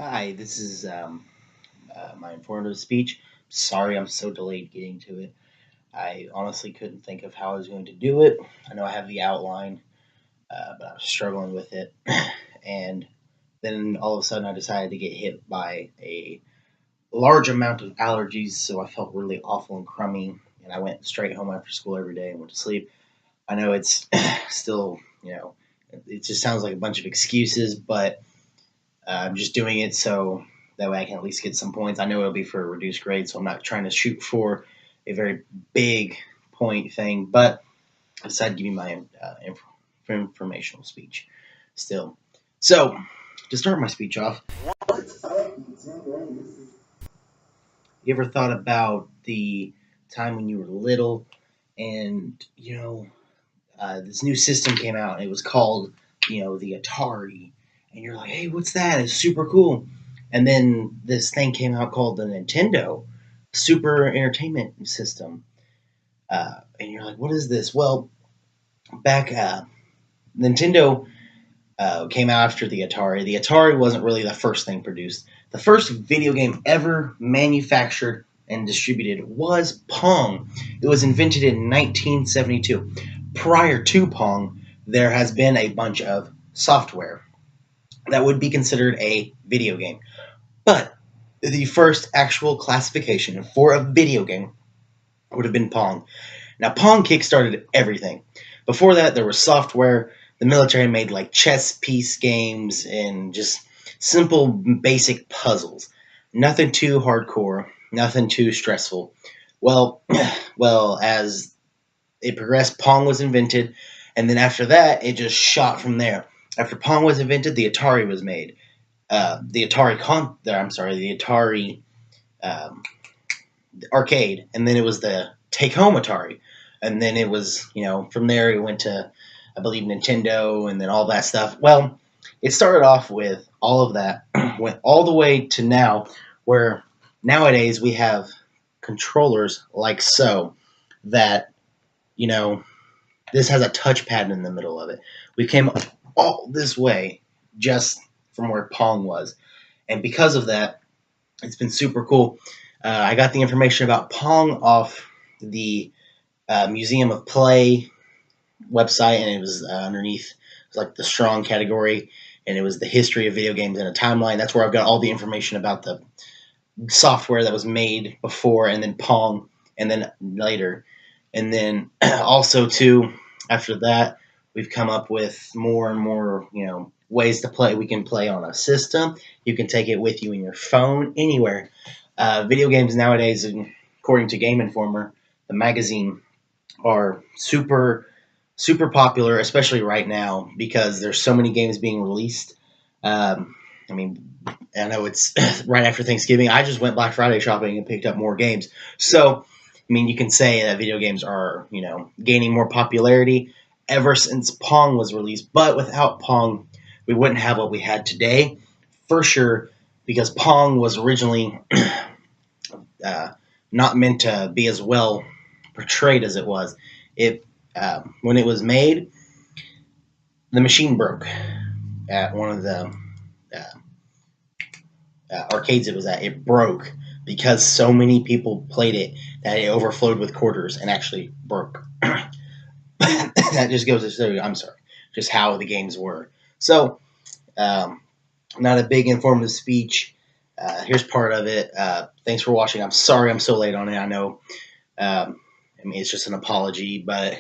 Hi, this is my informative speech. Sorry I'm so delayed getting to it. I honestly couldn't think of how I was going to do it. I know I have the outline, but I was struggling with it. And then all of a sudden I decided to get hit by a large amount of allergies, so I felt really awful and crummy. And I went straight home after school every day and went to sleep. I know it's still, it just sounds like a bunch of excuses, but I'm just doing it so that way I can at least get some points. I know it'll be for a reduced grade, so I'm not trying to shoot for a very big point thing, but I decided to give you my informational speech still. So, to start my speech off, you ever thought about the time when you were little and, this new system came out and it was called, the Atari. And you're like, hey, what's that? It's super cool. And then this thing came out called the Nintendo Super Entertainment System. And you're like, what is this? Well, back Nintendo came out after the Atari. The Atari wasn't really the first thing produced. The first video game ever manufactured and distributed was Pong. It was invented in 1972. Prior to Pong, there has been a bunch of software that would be considered a video game. But the first actual classification for a video game would have been Pong. Now, Pong kickstarted everything. Before that, there was software. The military made like chess piece games and just simple, basic puzzles. Nothing too hardcore, nothing too stressful. Well, as it progressed, Pong was invented, and then after that, it just shot from there. After Pong was invented, the Atari was made. The Atari um, arcade, and then it was the take home Atari, and then it was from there it went to I believe Nintendo, and then all that stuff. Well, it started off with all of that, went all the way to now, where nowadays we have controllers like so that you know this has a touchpad in the middle of it. We came all this way just from where Pong was, and because of that, it's been super cool. I got the information about Pong off the Museum of Play website, and it was underneath. It was like the strong category, and it was the history of video games in a timeline. That's where I've got all the information about the software that was made before, and then Pong, and then later, and then also too after that, we've come up with more and more ways to play. We can play on a system. You can take it with you in your phone anywhere. Video games nowadays, according to Game Informer, the magazine, are super popular, especially right now because there's so many games being released. I mean, I know it's right after Thanksgiving. I just went Black Friday shopping and picked up more games. So, I mean, you can say that video games are, gaining more popularity ever since Pong was released. But without Pong, we wouldn't have what we had today, for sure, because Pong was originally not meant to be as well portrayed as it was. It When it was made, the machine broke at one of the uh, arcades it was at. It broke because so many people played it that it overflowed with quarters and actually broke. That just goes to show you, I'm sorry, just how the games were. So, not a big informative speech. Here's part of it. Thanks for watching. I'm sorry I'm so late on it. I know. It's just an apology, but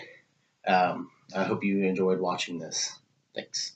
I hope you enjoyed watching this. Thanks.